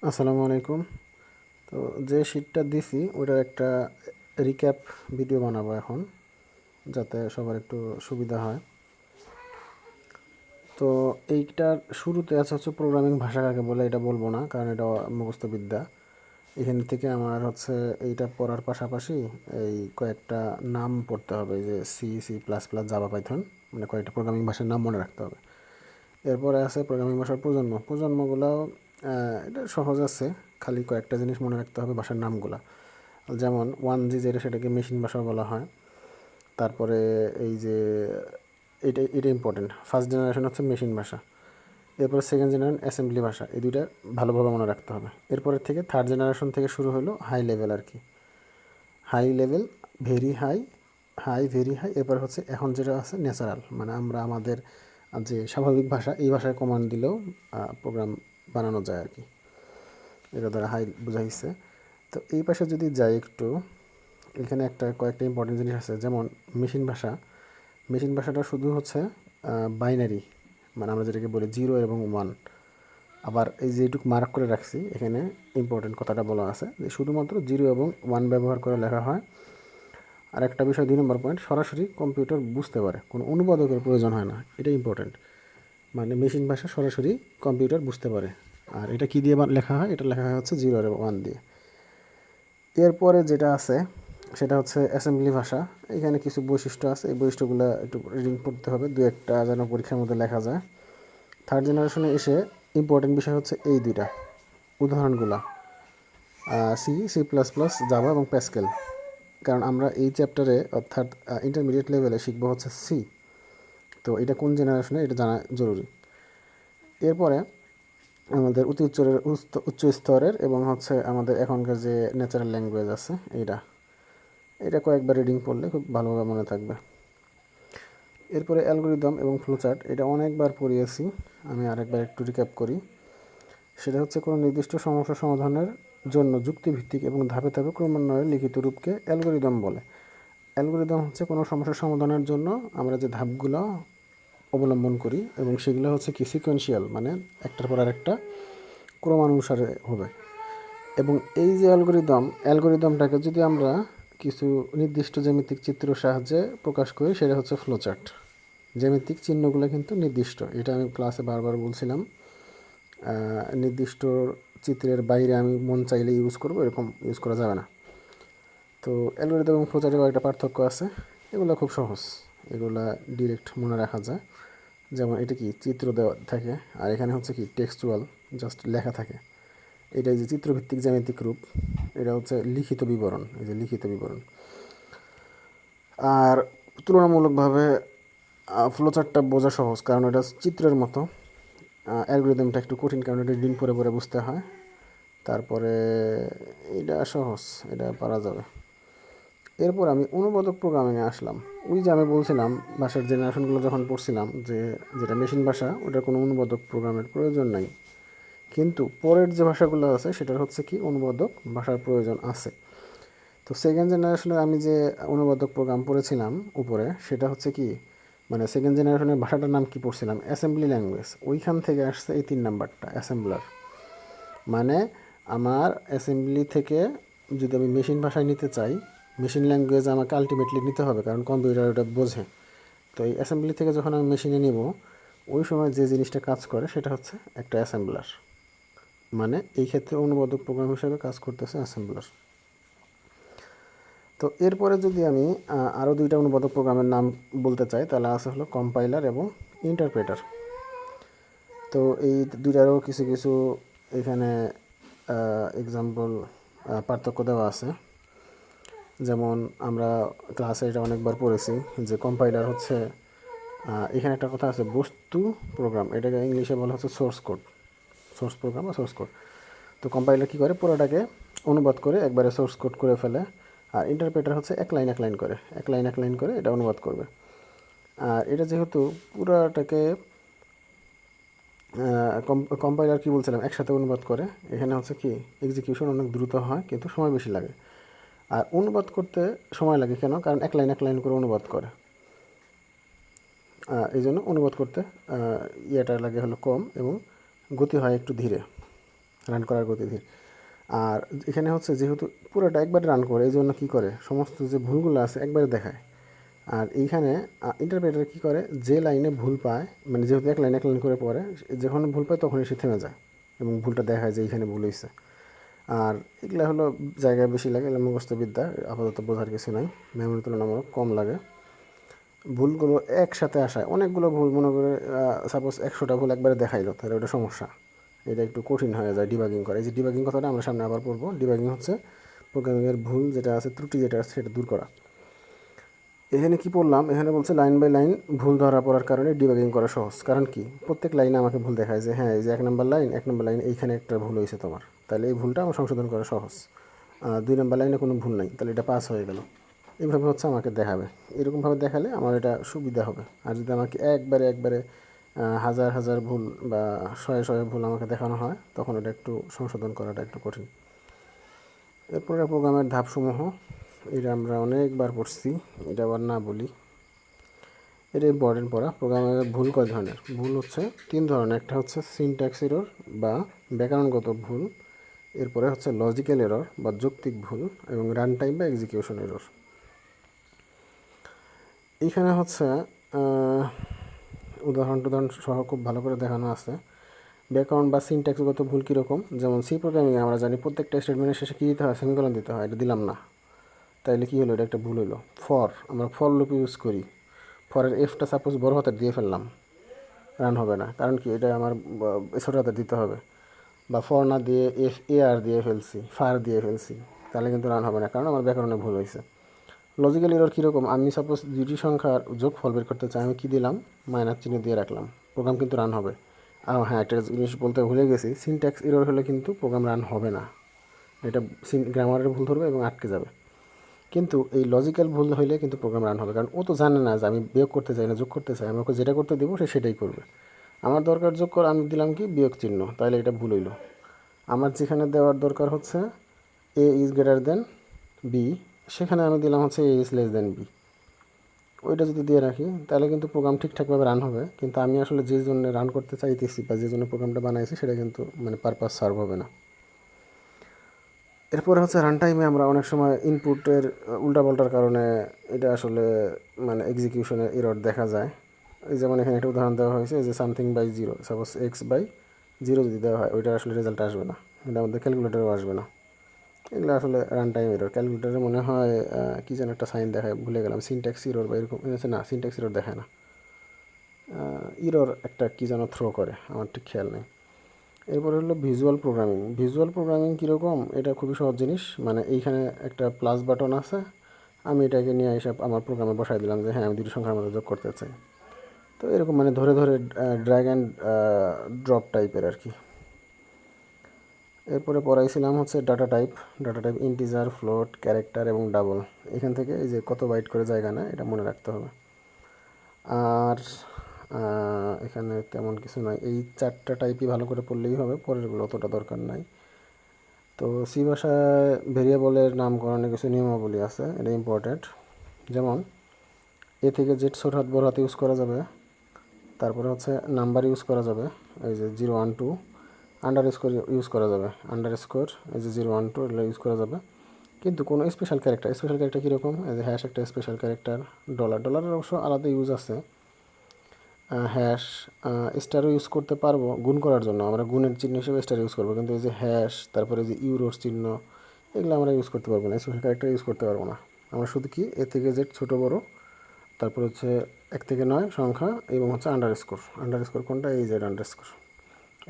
আসসালামু আলাইকুম। তো যে শিটটা দিছি ওটার একটা রিক্যাপ ভিডিও বানাবো এখন, যাতে সবার একটু সুবিধা হয়। তো এইটার শুরুতে হচ্ছে প্রোগ্রামিং ভাষা কাকে বলে এটা বলবো না, কারণ এটা মুখস্থ বিদ্যা। এখান থেকে আমার এইটা পড়ার পাশাপাশি এই কয়েকটা নাম পড়তে হবে, যে C C plus plus Java Python, মানে কয়েকটা প্রোগ্রামিং ভাষার নাম মনে রাখতে হবে। এরপরে আছে প্রোগ্রামিং ভাষার প্রজন্মগুলো। এটা সহজ আছে, খালি কয়েকটা জিনিস মনে রাখতে হবে ভাষার নামগুলা। যেমন 1G যেটা, সেটাকে মেশিন ভাষা বলা হয়। তারপরে এই যে এটা এটা ইম্পর্টেন্ট, ফার্স্ট জেনারেশন হচ্ছে মেশিন ভাষা। এরপরে সেকেন্ড জেনারেশন অ্যাসেম্বলি ভাষা। এই দুইটা ভালোভাবে মনে রাখতে হবে। এরপরের থেকে থার্ড জেনারেশন থেকে শুরু হলো হাই লেভেল আর কি, high level, very high, high, very high. এরপর হচ্ছে এখন যেটা আছে ন্যাচারাল, মানে আমরা আমাদের যে স্বাভাবিক ভাষা, এই ভাষায় কমান্ড দিলেও প্রোগ্রাম বানানো যায় আর কি। এটা দ্বারা হাই বোঝাইছে। তো এই পাশে যদি যাই একটু, এখানে কয়েকটা ইম্পর্টেন্ট জিনিস আছে। যেমন মেশিন ভাষা, মেশিন ভাষাটা শুধু হচ্ছে বাইনারি, মানে আমরা যেটাকে বলি 0 এবং 1। আবার এই যেটুকু মার্ক করে রাখছি এখানে ইম্পর্টেন্ট কথাটা বলা আছে যে শুধুমাত্র 0 এবং 1 ব্যবহার করে লেখা হয়। আর একটা বিষয় 2 নম্বর পয়েন্ট, সরাসরি কম্পিউটার বুঝতে পারে, কোনো অনুবাদকের প্রয়োজন হয় না। এটা ইম্পর্টেন্ট, মানে মেশিন ভাষা সরাসরি কম্পিউটার বুঝতে পারে। আর এটা কী দিয়ে লেখা হয়? এটা লেখা হয় হচ্ছে 0 আর 1 দিয়ে। এরপরে যেটা আছে সেটা হচ্ছে অ্যাসেম্বলি ভাষা। এখানে কিছু বৈশিষ্ট্য আছে, এই বৈশিষ্ট্যগুলো একটু রিডিং পড়তে হবে, দু একটা যেন পরীক্ষার মধ্যে লেখা যায়। থার্ড জেনারেশনে এসে ইম্পর্টেন্ট বিষয় হচ্ছে এই দুইটা উদাহরণগুলা, C, C plus plus, Java এবং প্যাসকেল। কারণ আমরা এই চ্যাপ্টারে অর্থাৎ ইন্টারমিডিয়েট লেভেলে শিখবো হচ্ছে সি। তো এটা কোন জেনারেশনে এটা জানা জরুরি। এরপরে আমাদের উচ্চ স্তরের এবং হচ্ছে আমাদের এখনকার যে ন্যাচারাল ল্যাঙ্গুয়েজ আছে, এটা কয়েকবার রিডিং পড়লে খুব ভালোভাবে মনে থাকবে। এরপরে অ্যালগোরিদম এবং ফ্লোচার্ট, এটা অনেকবার পড়িয়েছি, আমি আরেকবার একটু রিক্যাপ করি। সেটা হচ্ছে কোনো নির্দিষ্ট সমস্যা সমাধানের জন্য যুক্তিভিত্তিক এবং ধাপে ধাপে ক্রমান্বয়ে লিখিত রূপকে অ্যালগোরিদম বলে। অ্যালগোরিদম হচ্ছে কোনো সমস্যা সমাধানের জন্য আমরা যে ধাপগুলো অবলম্বন করি, এবং সেগুলো হচ্ছে কি সিকোয়েন্সিয়াল, মানে একটার পর আরেকটা ক্রমানুসারে হবে। এবং এই যে অ্যালগোরিদমটাকে যদি আমরা কিছু নির্দিষ্ট জ্যামিতিক চিত্রের সাহায্যে প্রকাশ করি, সেটা হচ্ছে ফ্লোচার্ট। জ্যামিতিক চিহ্নগুলো কিন্তু নির্দিষ্ট, এটা আমি ক্লাসে বারবার বলছিলাম। নির্দিষ্ট চিত্রের বাইরে আমি মন চাইলে ইউজ করব, এরকম ইউজ করা যাবে না। তো অ্যালগোরিদম এবং ফ্লোচার্টের একটা পার্থক্য আছে, এগুলো খুব সহজ, এগুলা ডিরেক্ট মনে রাখা যায়। যেমন এটা কি চিত্র দেওয়া থাকে, আর এখানে হচ্ছে কি টেক্সচুয়াল, জাস্ট লেখা থাকে। এটা যে চিত্রভিত্তিক জ্যামিতিক রূপ, এটা হচ্ছে লিখিত বিবরণ, এই যে লিখিত বিবরণ। আর তুলনামূলকভাবে ফ্লোচার্টটা বোঝা সহজ, কারণ এটা চিত্রের মতো। অ্যালগোরিদমটা একটু কঠিন, কারণ এটা রিডিং পরে পরে বুঝতে হয়। তারপরে এটা সহজ, এটা পারা যাবে। এরপর আমি অনুবাদক প্রোগ্রামিংয়ে আসলাম। ওই যে আমি বলছিলাম ভাষার জেনারেশনগুলো যখন পড়ছিলাম, যেটা মেশিন ভাষা, ওটার কোনো অনুবাদক প্রোগ্রামের প্রয়োজন নাই। কিন্তু পরের যে ভাষাগুলো আছে সেটার হচ্ছে কি অনুবাদক ভাষার প্রয়োজন আছে। তো সেকেন্ড জেনারেশনের আমি যে অনুবাদক প্রোগ্রাম পড়েছিলাম উপরে, সেটা হচ্ছে কি, মানে সেকেন্ড জেনারেশনের ভাষাটার নাম কি পড়ছিলাম? Assembly language. ওইখান থেকে আসছে এই 3 নাম্বারটা, অ্যাসেম্বলার। মানে আমার অ্যাসেম্বলি থেকে যদি আমি মেশিন ভাষায় নিতে চাই, মেশিন ল্যাঙ্গুয়েজ আমাকে আলটিমেটলি নিতে হবে, কারণ কম্পিউটার ওটা বোঝে। তো এই অ্যাসেম্বলি থেকে যখন আমি মেশিনে নিব, ওই সময় যে জিনিসটা কাজ করে সেটা হচ্ছে একটা অ্যাসেম্বলার। মানে এই ক্ষেত্রে অনুবাদক প্রোগ্রাম হিসেবে কাজ করতেছে অ্যাসেম্বলার। তো এরপরে যদি আমি আরও 2টা অনুবাদক প্রোগ্রামের নাম বলতে চাই, তাহলে আছে হলো কম্পাইলার এবং ইন্টারপ্রেটার। তো এই দুইটারও কিছু কিছু এখানে এক্সাম্পল, পার্থক্য দেওয়া আছে। যেমন আমরা ক্লাসে এটা অনেকবার পড়েছি যে কম্পাইলার হচ্ছে, এখানে একটা কথা আছে বস্তু প্রোগ্রাম, এটাকে ইংলিশে বলা হচ্ছে সোর্স কোড, সোর্স প্রোগ্রাম বা সোর্স কোড। তো কম্পাইলার কী করে, পুরোটাকে অনুবাদ করে একবারে সোর্স কোড করে ফেলে। আর ইন্টারপ্রেটার হচ্ছে এক লাইন এক লাইন করে এটা অনুবাদ করবে। আর এটা যেহেতু পুরাটাকে কম্পাইলার কি বলছিলাম একসাথে অনুবাদ করে, এখানে হচ্ছে কি এক্সিকিউশন অনেক দ্রুত হয় কিন্তু সময় বেশি লাগে। আর অনুবাদ করতে সময় লাগে কেন? কারণ এক লাইন করে অনুবাদ করে, এই জন্য অনুবাদ করতে ইয়েটা লাগে হলো কম, এবং গতি হয় একটু ধীরে। রান করার গতি ধীর। আর এখানে হচ্ছে যেহেতু পুরোটা একবার রান করে, এই জন্য কী করে সমস্ত যে ভুলগুলো আছে একবারে দেখায়। আর এইখানে ইন্টারপ্রেটার কী করে, যে লাইনে ভুল পায়, মানে যেহেতু এক লাইন করে পড়ে, যখন ভুল পায় তখনই সে থেমে যায় এবং ভুলটা দেখায় যে এইখানে ভুল হয়েছে। আর এগুলো হলো জায়গায় বেশি লাগে, এগুলো মুখস্থবিদ্যা, আপাতত বোঝার কিছু নাই, মেমোরি তুলনামূলক কম লাগে। ভুলগুলো একসাথে আসায় অনেকগুলো ভুল, মনে করে সাপোজ 100টা ভুল একবারে দেখাইলো, তাহলে ওটা সমস্যা, এটা একটু কঠিন হয়ে যায় ডিবাগিং করা। এই যে ডিবাগিং কথাটা আমরা সামনে আবার পড়বো। ডিবাগিং হচ্ছে প্রোগ্রামিংয়ের ভুল যেটা আছে, ত্রুটি যেটা আছে সেটা দূর করা। এখানে কি পড়লাম, এখানে বলছে লাইন বাই লাইন ভুল ধরা পড়ার কারণে ডিবাগিং করা সহজ। কারণ কি, প্রত্যেক লাইনে আমাকে ভুল দেখায় যে হ্যাঁ এই যে 1 নম্বর লাইন এইখানে একটা ভুল হয়েছে তোমার, তাহলে এই ভুলটা আমার সংশোধন করা সহজ। 2 নম্বর লাইনে কোনো ভুল নাই, তাহলে এটা পাস হয়ে গেল। এইভাবে হচ্ছে আমাকে দেখাবে, এরকমভাবে দেখালে আমার এটা সুবিধা হবে। আর যদি আমাকে একবারে হাজার হাজার ভুল বা শয়ে ভুল আমাকে দেখানো হয়, তখন এটা একটু সংশোধন করাটা একটু কঠিন। এরপরে প্রোগ্রামের ধাপসমূহ, এটা আমরা অনেকবার পড়ছি, এটা আবার না বলি। এটা ইম্পর্টেন্ট পড়া। প্রোগ্রামের ভুল কয় ধরনের? ভুল হচ্ছে 3 ধরনের। একটা হচ্ছে সিনট্যাক্স এরর বা ব্যাকরণগত ভুল, এরপরে হচ্ছে লজিক্যাল এরর বা যৌক্তিক ভুল, এবং রান টাইম বা এক্সিকিউশন এরর। এইখানে হচ্ছে উদাহরণ সহ খুব ভালো করে দেখানো আছে। ব্যাকরণ বা সিনট্যাক্সগত ভুল কীরকম, যেমন সি প্রোগ্রামিংয়ে আমরা জানি প্রত্যেকটা স্টেটমেন্টের শেষে কী দিতে হয়, সেমিকোলন দিতে হয়, এটা দিলাম না, তাইলে কী হলো, এটা একটা ভুল হলো। আমরা ফর লুপ ইউজ করি, ফরের এফটা সাপোজ বড় হাতের দিয়ে ফেললাম, রান হবে না, কারণ কি এটা আমার ছোটো হাতের দিতে হবে। বা ফর না দিয়ে এফ এ আর দিয়ে ফেলছি, ফার দিয়ে ফেলছি, তাহলে কিন্তু রান হবে না, কারণ আমার ব্যাকরণে ভুল হয়েছে। লজিক্যাল এরর কীরকম, আমি সাপোজ দুটি সংখ্যার যোগফল বের করতে চাই, আমি কী দিলাম, মাইনাস চিহ্ন দিয়ে রাখলাম, প্রোগ্রাম কিন্তু রান হবে। আর হ্যাঁ, একটা জিনিস বলতে ভুলে গেছি, সিনট্যাক্স এরর হলে কিন্তু প্রোগ্রাম রান হবে না, এটা গ্রামারের ভুল ধরবে এবং আটকে যাবে। কিন্তু এই লজিক্যাল ভুল হইলে কিন্তু প্রোগ্রাম রান হবে, কারণ ও তো জানে না যে আমি বিয়োগ করতে চাই না যোগ করতে চাই, আমি ওকে যেটা করতে দেবো সে সেটাই করবে। আমার দরকার যোগ করা, আমি দিলাম কি বিয়োগ চিহ্ন, তাহলে এটা ভুল হইলো। আমার যেখানে দেওয়ার দরকার হচ্ছে এ ইজ গ্রেটার দেন বি, সেখানে আমি দিলাম হচ্ছে এ ইজ লেস দেন বি। ওইটা যদি দিয়ে রাখি তাহলে কিন্তু প্রোগ্রাম ঠিকঠাকভাবে রান হবে, কিন্তু আমি আসলে যে জন্য রান করতে চাইতেছি বা যে জন্য প্রোগ্রামটা বানাইছি সেটা কিন্তু মানে পারপাস সার্ভ হবে না। এরপরে হচ্ছে রান টাইমে আমরা অনেক সময় ইনপুটের উল্টাপাল্টার কারণে এটা আসলে মানে এক্সিকিউশনের এরর দেখা যায়। এই যেমন এখানে একটা উদাহরণ দেওয়া হয়েছে যে সামথিং বাই 0, সাপোজ x/0 যদি দেওয়া হয়, ওইটা আসলে রেজাল্ট আসবে না, এটা আমাদের ক্যালকুলেটারও আসবে না। এগুলো আসলে রান টাইম এরর। ক্যালকুলেটারে মনে হয় কী যেন একটা সাইন দেখায়, ভুলে গেলাম, সিনট্যাক্স এরর বা এরকম না, সিনট্যাক্স এরর দেখায় না, এরর একটা কী যেন থ্রো করে, আমার ঠিক খেয়াল নেই। এরপর হলো ভিজুয়াল প্রোগ্রামিং। ভিজুয়াল প্রোগ্রামিং কীরকম, এটা খুবই সহজ জিনিস, মানে এইখানে একটা প্লাস বাটন আছে, আমি এটাকে নিয়ে এসে আমার প্রোগ্রামে বসাই দিলাম যে হ্যাঁ আমি দুটি সংখ্যার মধ্যে যোগ করতে চাই। তো এরকম মানে ধরে ড্র্যাগ অ্যান্ড ড্রপ টাইপের আর কি। এরপরে পড়াইছিলাম হচ্ছে data type. Data type integer, float, character এবং ডাবল। এখান থেকে এই যে কত বাইট করে জায়গা না, এটা মনে রাখতে হবে। আর এখানে তেমন কিছু নয়, এই 4টা টাইপই ভালো করে পড়লেই হবে, পরেরগুলো অতটা দরকার নাই। তো সি ভাষায় ভেরিয়েবলের নামকরণে কিছু নিয়মাবলী আছে, এটা ইম্পর্ট্যান্ট। যেমন এ থেকে জেড ছোট হাত বড় হাত ইউজ করা যাবে, তারপরে হচ্ছে নাম্বার ইউজ করা যাবে, এই যে 0 1 2, আন্ডার স্কোর ইউজ করা যাবে, আন্ডার স্কোর এই যে 0 1 2 এগুলো ইউজ করা যাবে। কিন্তু কোনো স্পেশাল ক্যারেক্টার কীরকম, এই যে হ্যাশ একটা স্পেশাল ক্যারেক্টার, ডলারের অবশ্য আলাদা ইউজ আছে, হ্যাশ স্টারও ইউজ করতে পারবো গুণ করার জন্য, আমরা গুণের চিহ্ন হিসেবে স্টার ইউজ করবো, কিন্তু এই যে হ্যাশ তারপরে যে ইউরোর চিহ্ন এগুলো আমরা ইউজ করতে পারবো না, স্পেশাল ক্যারেক্টার ইউজ করতে পারবো না। আমরা শুধু কি এ থেকে জেড ছোটো বড়ো, তারপর হচ্ছে 1 থেকে 9 সংখ্যা এবং হচ্ছে আন্ডার স্কোর কোনটা, এই যে আন্ডার স্কোর,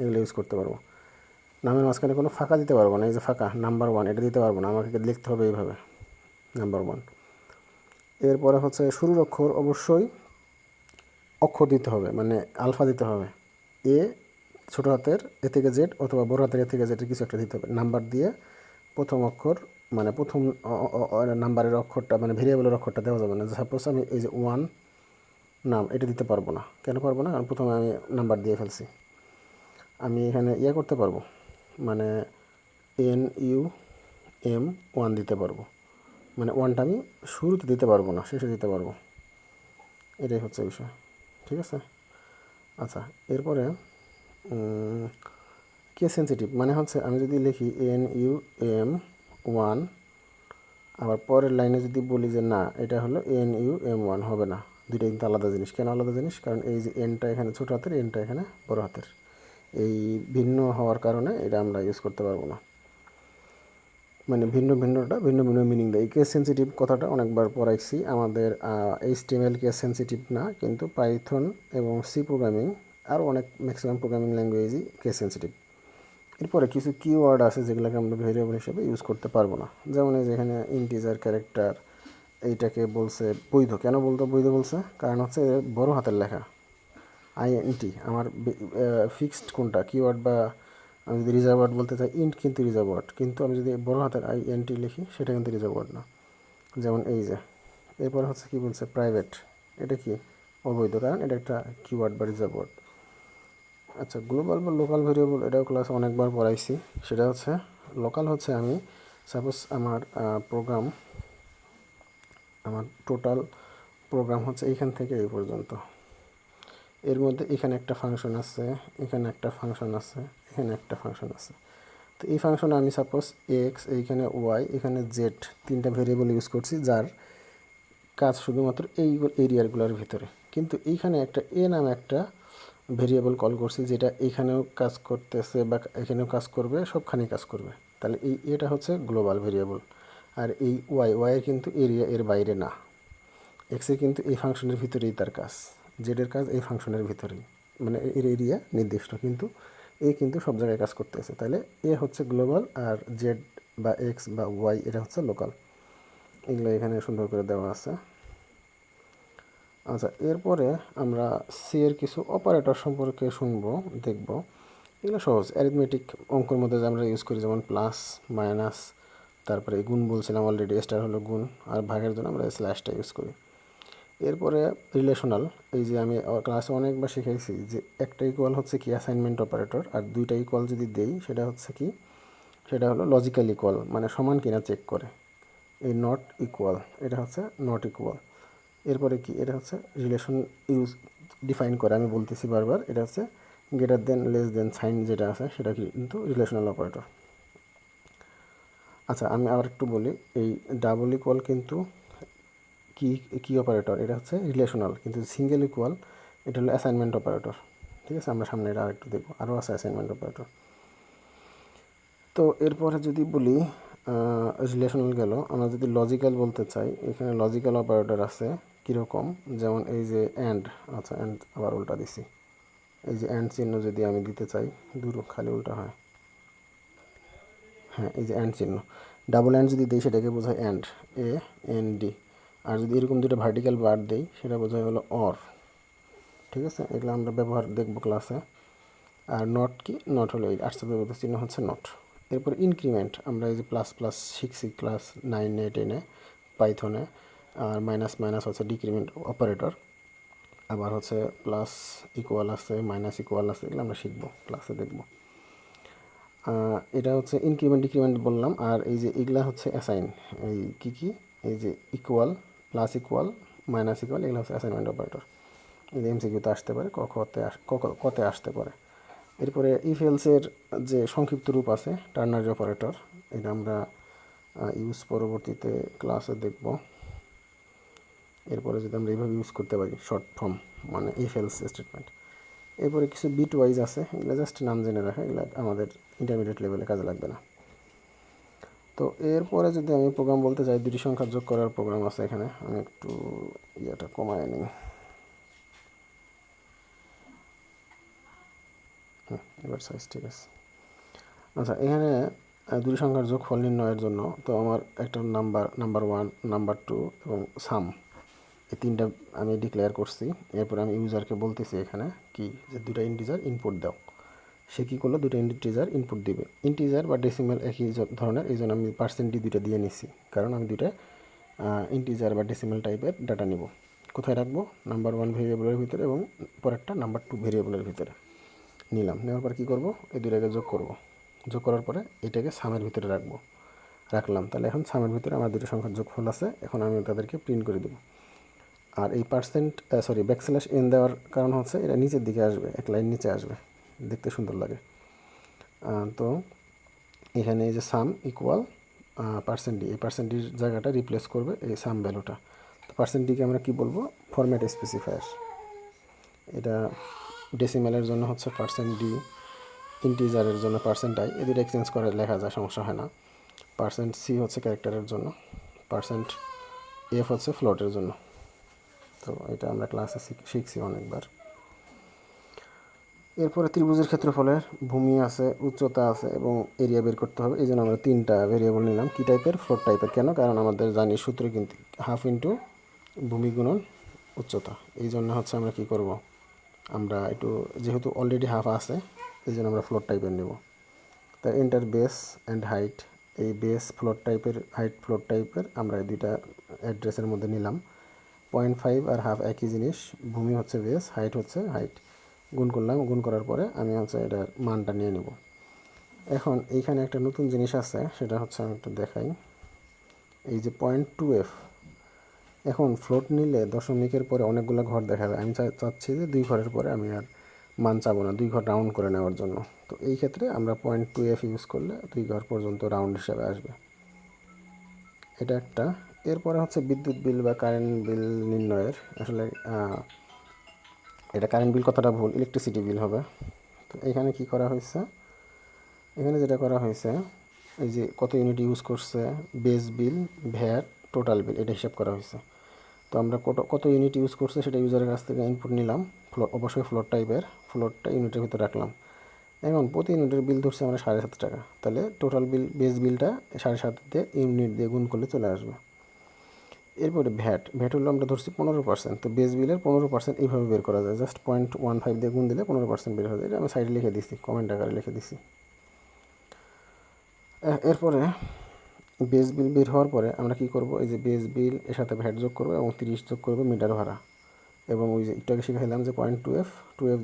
এগুলো ইউজ করতে পারবো। নামের মাঝখানে কোনো ফাঁকা দিতে পারবো না, এই যে ফাঁকা নাম্বার 1 এটা দিতে পারবো না, আমাকে লিখতে হবে এইভাবে নাম্বার 1। এরপরে হচ্ছে শুরুর অক্ষর অবশ্যই অক্ষর দিতে হবে, মানে আলফা দিতে হবে, এ ছোটো হাতের এ থেকে জেড অথবা বড় হাতের এ থেকে জেড কিছু একটা দিতে হবে। নাম্বার দিয়ে প্রথম অক্ষর, মানে প্রথম নাম্বারের অক্ষরটা মানে ভেরিয়েবলের অক্ষরটা দেওয়া যাবে না। সাপোজ আমি এই যে 1 নাম এটা দিতে পারবো না, কেন পারবো না, কারণ প্রথমে আমি নাম্বার দিয়ে ফেলছি। আমি এখানে করতে পারবো, মানে NUM1 দিতে পারবো, মানে 1টা আমি শুরুতে দিতে পারবো না, শেষে দিতে পারবো, এটাই হচ্ছে বিষয়। ঠিক আছে, আচ্ছা। এরপরে কেস সেন্সিটিভ মানে হচ্ছে আমি যদি লিখি NUM1, আবার পরের লাইনে যদি বলি যে না এটা হলো NUM1, হবে না। দুইটা কিন্তু আলাদা জিনিস। কেন আলাদা জিনিস? কারণ এই যে এনটা এখানে ছোটো হাতের, এনটা এখানে বড় হাতের, এই ভিন্ন হওয়ার কারণে এটা আমরা ইউজ করতে পারবো না। মানে ভিন্ন ভিন্ন মিনিং দেয়। কেস সেন্সিটিভ কথাটা অনেকবার পড়াইছি আমাদের। HTML কেস সেন্সিটিভ না, কিন্তু পাইথন এবং সি প্রোগ্রামিং আর অনেক ম্যাক্সিমাম প্রোগ্রামিং ল্যাঙ্গুয়েজই কেস সেন্সিটিভ। এরপরে কিছু কিওয়ার্ড আছে যেগুলোকে আমরা ভেরিয়েবল হিসেবে ইউজ করতে পারবো না। যেমন এই যেখানে ইন্টিজার ক্যারেক্টার, এইটাকে বলছে বৈধ। কেন বলতো বৈধ বলছে? কারণ হচ্ছে বড় হাতের লেখা INT। আমার ফিক্সড কোনটা কিওয়ার্ড, বা আমি যদি রিজার্ভ ওয়ার্ড বলতে চাই ইন্ট কিন্তু রিজার্ভ ওয়ার্ড, কিন্তু আমি যদি বড় হাতের INT লিখি সেটা কিন্তু রিজার্ভ ওয়ার্ড না। যেমন এই যে এরপর হচ্ছে কি বলছে প্রাইভেট, এটা কি অবৈধ, কারণ এটা একটা কিওয়ার্ড বা রিজার্ভ ওয়ার্ড। আচ্ছা, গ্লোবাল বা লোকাল ভেরিয়েবল, এটাও ক্লাসে অনেকবার পড়াইছি। সেটা হচ্ছে লোকাল হচ্ছে আমি সাপোজ আমার প্রোগ্রাম, আমার টোটাল প্রোগ্রাম হচ্ছে এইখান থেকে এই পর্যন্ত, এর মধ্যে এখানে একটা ফাংশন আছে, এখানে একটা ফাংশন আছে, এখানে একটা ফাংশন আছে। তো এই ফাংশনে আমি সাপোজ এক্স, এইখানে ওয়াই, এখানে জেড, তিনটা ভেরিয়েবল ইউজ করছি, যার কাজ শুধুমাত্র এই এরিয়াগুলোর ভিতরে। কিন্তু এইখানে একটা এ নামে একটা ভেরিয়েবল কল করছি, যেটা এখানেও কাজ করতেছে বা এখানেও কাজ করবে, সবখানেই কাজ করবে। তাহলে এটা হচ্ছে গ্লোবাল ভেরিয়েবল। আর এই ওয়াইয়ের কিন্তু এরিয়া এর বাইরে না, এক্সের কিন্তু এই ফাংশনের ভিতরেই তার কাজ, জেডের কাজ এই ফাংশনের ভিতরেই, মানে এর এরিয়া নির্দিষ্ট, কিন্তু কিন্তু সব জায়গায় কাজ করতেছে। তাহলে এ হচ্ছে গ্লোবাল, আর জেড বা এক্স বা ওয়াই এটা হচ্ছে লোকাল। এগুলো এখানে সুন্দর করে দেওয়া আছে। আচ্ছা, এরপরে আমরা সি এর কিছু অপারেটর সম্পর্কে শুনবো, দেখব। এগুলো সহজ, অ্যারিথমেটিক অঙ্কের মধ্যে আমরা ইউজ করি, যেমন প্লাস, মাইনাস, তারপরে গুণ বলছিলাম অলরেডি, স্টার হলো গুণ, আর ভাগের জন্য আমরা স্ল্যাশটা ইউজ করি। এরপরে রিলেশনাল, এই যে আমি ক্লাসে অনেকবার শিখাইছি যে একটা ইকুয়াল হচ্ছে কি অ্যাসাইনমেন্ট অপারেটর, আর দুইটা ইকুয়াল যদি দেই সেটা হচ্ছে কি, সেটা হলো লজিক্যাল ইকুয়াল, মানে সমান কিনা চেক করে। এই নট ইকুয়াল, এটা হচ্ছে নট ইকুয়াল। এরপরে কি, এটা হচ্ছে রিলেশন ইউজ ডিফাইন করে, আমি বলতেছি বারবার, এটা হচ্ছে greater than, less than sign যেটা আছে সেটা কিন্তু রিলেশনাল অপারেটর। আচ্ছা, আমি আবার একটু বলি, এই ডাবল ইকুয়াল কিন্তু কি অপারেটর, এটা হচ্ছে রিলেশনাল, কিন্তু সিঙ্গেল ইকুয়াল এটা হলো অ্যাসাইনমেন্ট অপারেটর। ঠিক আছে, আমরা সামনে এটা আরেকটু দেখবো, আরও আছে অ্যাসাইনমেন্ট অপারেটর। তো এরপরে যদি বলি রিলেশনাল গেল, আমরা যদি লজিক্যাল বলতে চাই, এখানে লজিক্যাল অপারেটর আছে কীরকম, যেমন এই যে অ্যান্ড, আচ্ছা অ্যান্ড আবার উল্টা দিছি, এই যে অ্যান্ড চিহ্ন যদি আমি দিতে চাই, দূর খালি উল্টা হয়, হ্যাঁ এই যে অ্যান্ড চিহ্ন, ডাবল অ্যান্ড যদি দিই সেটাকে বোঝায় অ্যান্ড, AND। আর যদি এরকম দুটো ভার্টিক্যাল বার দেই সেটা বোঝায় হলো অর। ঠিক আছে, এগুলো আমরা ব্যবহার দেখব ক্লাসে। আর নট কি, নট হলো এই আশ্চর্যবোধক চিহ্ন হচ্ছে নট। এরপর ইনক্রিমেন্ট, আমরা এই যে প্লাস প্লাস শিখছি ক্লাস 9-এ 10-এ পাইথনে। আর মাইনাস মাইনাস হচ্ছে ডিক্রিমেন্ট অপারেটর। আবার হচ্ছে প্লাস ইকুয়াল আছে, মাইনাস ইকুয়াল আছে, এগুলো আমরা শিখবো ক্লাসে দেখব। এটা হচ্ছে ইনক্রিমেন্ট ডিক্রিমেন্ট বললাম। আর এই যে এগুলা হচ্ছে অ্যাসাইন, এই কি এই যে equal, plus equal, minus equal, এগুলো হচ্ছে অ্যাসাইনমেন্ট অপারেটর। এই যে MCQতে আসতে পারে, কতে আসতে পারে। এরপরে ইফেলসের যে সংক্ষিপ্ত রূপ আছে টার্নারি অপারেটর, এটা আমরা ইউজ পরবর্তীতে ক্লাসে দেখব। এরপরে যদি আমরা এইভাবে ইউজ করতে পারি শর্ট ফর্ম, মানে ইফেলস স্টেটমেন্ট। এরপরে কিছু বিট ওয়াইজ আছে, এগুলো জাস্ট নাম জেনে রাখা, এগুলো আমাদের ইন্টারমিডিয়েট লেভেলে কাজে লাগবে না। তো এরপরে যদি আমি প্রোগ্রাম বলতে চাই, দুটি সংখ্যা যোগ করার প্রোগ্রাম আছে এখানে, আমি একটু ইয়েটা কমায় নিই। এবার সাইজ ঠিক আছে। আচ্ছা, এখানে দুটি সংখ্যার যোগফল নির্ণয়ের জন্য তো আমার একটা নাম্বার 1, নাম্বার 2 এবং সাম, এই তিনটা আমি ডিক্লেয়ার করছি। এরপর আমি ইউজারকে বলতেছি এখানে কি, যে দুটা ইন্টিজার ইনপুট দাও। সে কী করলো, দুটো ইন্টিজার ইনপুট দিবে। ইন্টিজার বা ডেসিমেল একই ধরনের, এই জন্য আমি পার্সেন্ট দুইটা দিয়ে নিছি, কারণ আমি দুইটা ইন্টিজার বা ডেসিমেল টাইপের ডাটা নিব। কোথায় রাখবো, নাম্বার 1 ভেরিয়েবলের ভিতরে এবং পরেরটা নাম্বার 2 ভেরিয়েবলের ভিতরে নিলাম। নেওয়ার পর কী করব, এই দুইটাকে যোগ করব। যোগ করার পরে এটাকে সামের ভিতরে রাখলাম। তাহলে এখন সামের ভিতরে আমার দুটো সংখ্যার যোগফল আছে, এখন আমি তাদেরকে প্রিন্ট করে দেবো। আর এই ব্যাকস্ল্যাশ n দেওয়ার কারণ হচ্ছে এটা নিচের দিকে আসবে, এক লাইন নিচে আসবে, দেখতে সুন্দর লাগে। তো এখানে এই যে সাম ইকুয়াল পার্সেন্ট ডি, এই পার্সেন্ট ডির জায়গাটা রিপ্লেস করবে এই সাম ভ্যালুটা। তো পার্সেন্ট ডিকে আমরা কি বলবো, ফরম্যাট স্পেসিফায়ার। এটা ডেসিমেলের জন্য হচ্ছে পার্সেন্ট ডি, ইন্টিজারের জন্য পার্সেন্ট আই, এই দুটো এক্সচেঞ্জ করে লেখা যায়, সমস্যা হয় না। পার্সেন্ট সি হচ্ছে ক্যারেক্টারের জন্য, পার্সেন্ট এফ হচ্ছে ফ্লোটের জন্য। তো এটা আমরা ক্লাসে শিখছি অনেকবার। এরপরে ত্রিভুজের ক্ষেত্রফলের ভূমি আছে, উচ্চতা আছে এবং এরিয়া বের করতে হবে। এই জন্য আমরা 3টা ভেরিয়েবল নিলাম। কী টাইপের, ফ্লোট টাইপের। কেন? কারণ আমাদের জানি সূত্র কিন্তু হাফ ইন্টু ভূমি গুণন উচ্চতা। এই জন্য হচ্ছে আমরা কি করব, আমরা একটু যেহেতু অলরেডি হাফ আছে এই জন্য আমরা ফ্লোট টাইপের নেব। তাই এন্টার বেস অ্যান্ড হাইট, এই বেস ফ্লোট টাইপের, হাইট ফ্লোট টাইপের আমরা এই দুইটা অ্যাড্রেসের মধ্যে নিলাম। 0.5 আর হাফ একই জিনিস, ভূমি হচ্ছে বেস, হাইট হচ্ছে হাইট। গুণ করলাম, গুণ করার পরে আমি হচ্ছে এটার মানটা নিয়ে নেব। এখন এইখানে একটা নতুন জিনিস আছে, সেটা হচ্ছে আমি একটু দেখাই। এই যে 0.2f, এখন ফ্লোট নিলে দশমিকের পরে অনেকগুলো ঘর দেখাবে। আমি চাচ্ছি যে 2 ঘরের পরে আমি আর মান চাবো না, 2 ঘর রাউন্ড করে নেওয়ার জন্য। তো এই ক্ষেত্রে আমরা 0.2f ইউজ করলে 2 ঘর পর্যন্ত রাউন্ড হিসাবে আসবে। এটা একটা। এরপরে হচ্ছে বিদ্যুৎ বিল বা কারেন্ট বিল নির্ণয়ের, আসলে এটা কারেন্ট বিল কথাটা ভুল, ইলেকট্রিসিটি বিল হবে। তো এখানে কি করা হয়েছে, এখানে যেটা করা হয়েছে, এই যে কত ইউনিট ইউজ করছে, বেস বিল, ভ্যাট, টোটাল বিল, এটা হিসাব করা হয়েছে। তো আমরা কত ইউনিট ইউজ করছে সেটা ইউজারের কাছ থেকে ইনপুট নিলাম, অবশ্যই ফ্লোট টাইপের, ফ্লোটটা ইউনিটের ভিতরে রাখলাম। এখন প্রতি ইউনিটের বিল ধরছে আমরা 7.5 টাকা, তাহলে টোটাল বিল, বেস বিলটা 7.5 দিয়ে ইউনিট দিয়ে গুণ করলে চলে আসবে। এরপরে ভ্যাট, ভ্যাট হলো আমরা ধরছি 15%, তো বেস বিলের 15% এইভাবে বের করা যায়, জাস্ট 0.15 দিয়ে গুণ দিলে 15% বের হয়ে যায়। এটা আমি সাইডে লিখে দিছি, কমেন্ট আকারে লিখে দিছি। এরপরে বেস বিল বের হওয়ার পরে আমরা কি করব, এই যে বেস বিল এর সাথে ভ্যাট যোগ করবো এবং 30 যোগ করবো মিটার ভাড়া। এবং ওই যে একটু আগে শিখাইলাম যে 0.2f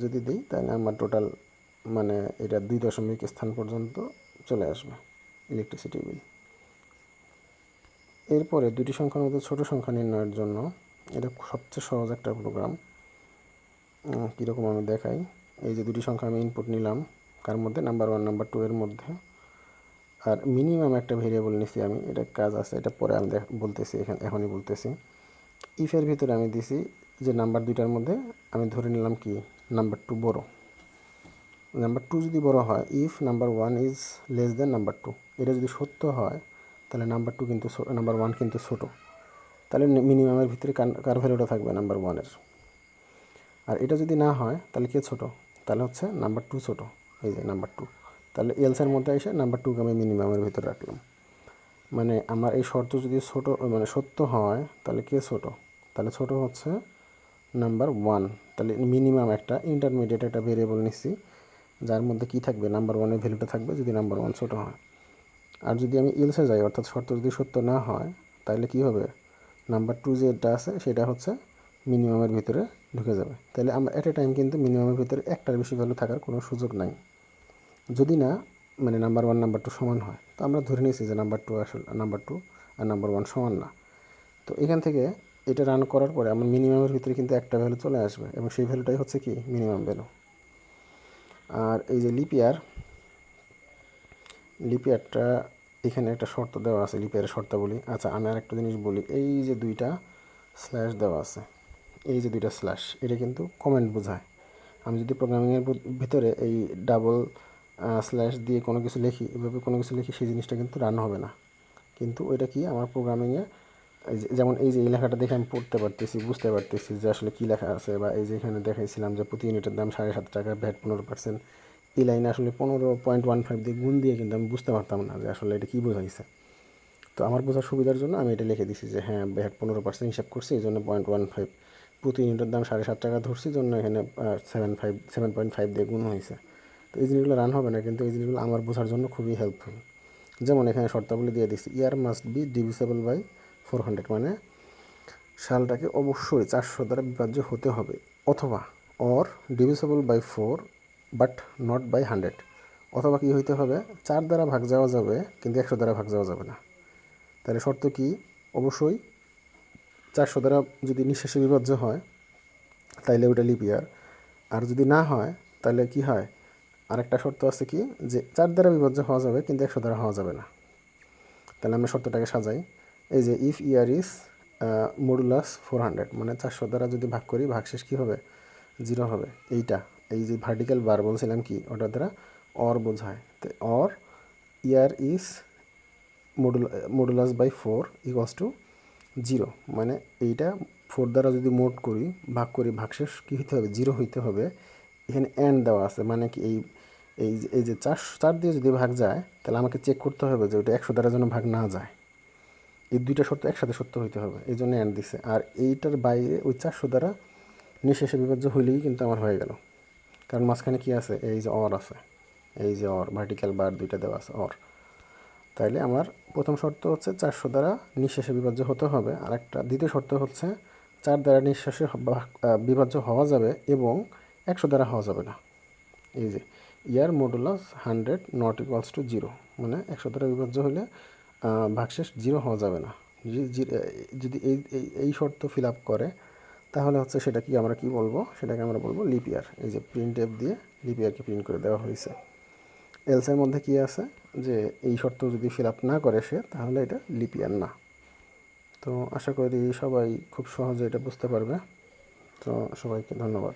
যদি দিই তাহলে আমার টোটাল মানে এটা 2 দশমিক স্থান পর্যন্ত চলে আসবে ইলেকট্রিসিটি বিল। এরপরে দুটি সংখ্যার মধ্যে ছোট সংখ্যা নির্ণয়ের জন্য এটা সবচেয়ে সহজ একটা প্রোগ্রাম। কীরকম আমি দেখাই। এই যে দুটি সংখ্যা আমি ইনপুট নিলাম, কার মধ্যে, নাম্বার 1 নাম্বার 2 এর মধ্যে। আর মিনিমাম একটা ভেরিয়েবল নিছি আমি, এটা কাজ আছে, এটা পরে আমি বলতেছি, এখনই বলতেছি। ইফের ভিতরে আমি দিছি যে নাম্বার 2টার মধ্যে আমি ধরে নিলাম কি নাম্বার 2 বড়। নাম্বার 2 যদি বড় হয়, if number 1 is less than number 2, এটা যদি সত্য হয় তাহলে নাম্বার 2 কিন্তু নাম্বার 1 কিন্তু ছোট। তাহলে মিনিমামের ভিতরে কার ভ্যালুটা থাকবে, নাম্বার 1-এর। আর এটা যদি না হয় তাহলে কে ছোট, তাহলে হচ্ছে নাম্বার 2 ছোট, এই যে নাম্বার 2। তাহলে এলসের মধ্যে এসে নাম্বার 2কে আমি মিনিমামের ভিতরে রাখলাম। মানে আমার এই শর্ত যদি ছোট মানে সত্য হয় তাহলে কে ছোট, তাহলে ছোট হচ্ছে নাম্বার 1। তাহলে মিনিমাম একটা ইন্টারমিডিয়েট একটা ভেরিয়েবল নিচ্ছি, যার মধ্যে কি থাকবে, নাম্বার 1-এর ভ্যালুটা থাকবে যদি নাম্বার 1 ছোট হয়। আর যদি আমি এলসে যাই, অর্থাৎ শর্ত যদি সত্য না হয়, তাহলে কি হবে, নাম্বার 2 যেটা আছে সেটা হচ্ছে মিনিমামের ভিতরে ঢুকে যাবে। তাহলে আমরা এট এ টাইম কিন্তু মিনিমামের ভিতরে একটার বেশি ভ্যালু থাকার কোনো সুযোগ নাই, যদি না মানে নাম্বার 1 নাম্বার 2 সমান হয়। তো আমরা ধরে নিয়েছি যে নাম্বার 2 আসলে নাম্বার 2 আর নাম্বার 1 সমান না। তো এখান থেকে এটা রান করার পরে আমার মিনিমামের ভিতরে কিন্তু একটা ভ্যালু চলে আসবে এবং সেই ভ্যালুটাই হচ্ছে কি মিনিমাম ভ্যালু। আর এই যে লিপিয়ারটা এখানে একটা শর্ত দেওয়া আছে, লিপিয়ারের শর্তাবলী। আচ্ছা, আমি আর একটা জিনিস বলি, এই যে 2টা স্ল্যাশ দেওয়া আছে, এই যে 2টা স্ল্যাশ, এটা কিন্তু কমেন্ট বোঝায়। আমি যদি প্রোগ্রামিংয়ের ভিতরে এই ডাবল স্ল্যাশ দিয়ে কোনো কিছু লিখি, এভাবে কোনো কিছু লিখি, সেই জিনিসটা কিন্তু রান হবে না। কিন্তু ওইটা কি আমার প্রোগ্রামিংয়ে, যেমন এই যে এই লেখাটা দেখে আমি পড়তে পারতেছি, বুঝতে পারতেছি যে আসলে কী লেখা আছে। বা এই যে এখানে দেখাইছিলাম যে প্রতি ইউনিটের দাম 7.5 টাকা, ভ্যাট 15%, এই লাইনে আসলে 15.15 দিয়ে গুণ দিয়ে কিন্তু আমি বুঝতে পারতাম না যে আসলে এটা কী বোঝাইছে। তো আমার বোঝার সুবিধার জন্য আমি এটা লিখে দিছি যে হ্যাঁ ভ্যাট 15% হিসাব করছি, এই জন্য 0.15, প্রতি ইউনিটের দাম 7.5 টাকা ধরছি জন্য এখানে 7.5 দিয়ে গুণ হয়েছে। তো এই জিনিসগুলো রান হবে না, কিন্তু এই জিনিসগুলো আমার বোঝার জন্য খুবই হেল্পফুল। যেমন এখানে শর্তাবলী দিয়ে দিচ্ছি, ইয়ার মাস্ট বি ডিভিসেবল বাই 400, মানে সালটাকে অবশ্যই 400 দ্বারা বিভাজ্য হতে হবে, অথবা or divisible by 4 but not by 100, অথবা কী হইতে হবে, 4 দ্বারা ভাগ যাওয়া যাবে কিন্তু 100 দ্বারা ভাগ যাওয়া যাবে না। তাহলে শর্ত কি, অবশ্যই 400 দ্বারা যদি নিঃশেষে বিভাজ্য হয় তাইলে ওটা লিপিয়ার, আর যদি না হয় তাহলে কি হয়, আরেকটা শর্ত আছে কি, যে 4 দ্বারা বিভাজ্য হওয়া যাবে কিন্তু 100 দ্বারা হওয়া যাবে না। তাহলে আমরা শর্তটাকে সাজাই। এই যে ইফ ইয়ার ইজ মডুলাস 400, মানে 400 দ্বারা যদি ভাগ করি ভাগশেষ কী হবে, 0 হবে। এই যে ভার্টিক্যাল বার বলছিলাম কি, ওটার দ্বারা অর বোঝায়। তো or year is modulus by 4 equals to 0, মানে এইটা 4 দ্বারা যদি মোড করি ভাগ করি ভাগশেষ কী হইতে হবে, 0 হইতে হবে। এখানে এন্ড দেওয়া আছে, মানে কি এই যে 4 দিয়ে যদি ভাগ যায় তাহলে আমাকে চেক করতে হবে যে ওটা 100 দ্বারা যেন ভাগ না যায়। এই দুইটা শর্ত একসাথে সত্য হইতে হবে, এই জন্য এন্ড দিছে। আর এইটার বাইরে ওই 400 দ্বারা নিঃশেষে বিভাজ্য হইলেই কিন্তু আমার হয়ে গেল, কারণ মাঝখানে কি আছে, এই যে অর আছে, এই যে অর ভার্টিক্যাল বার দুইটা দেওয়া আছে অর। তাইলে আমার প্রথম শর্ত হচ্ছে 400 দ্বারা নিঃশেষে বিভাজ্য হতে হবে। আর একটা দ্বিতীয় শর্ত হচ্ছে 4 দ্বারা নিঃশেষে বিভাজ্য হওয়া যাবে এবং 100 দ্বারা হওয়া যাবে না। এই যে ইয়ার মডুলাস 100 নট ইকুয়ালস টু 0, মানে 100 দ্বারা বিভাজ্য হলে ভাগশেষ 0 হওয়া যাবে না। যদি এই শর্ত ফিল আপ করে তাহলে হচ্ছে সেটা কি আমরা কি বলবো, সেটাকে আমরা বলবো লিপ ইয়ার। এই যে প্রিন্ট এফ দিয়ে লিপ ইয়ারকে প্রিন্ট করে দেওয়া হয়েছে। এলসের মধ্যে কি আছে, যে এই শর্ত যদি ফিল আপ না করে সে, তাহলে এটা লিপ ইয়ার না। তো আশা করি সবাই খুব সহজে এটা বুঝতে পারবে। তো সবাইকে ধন্যবাদ।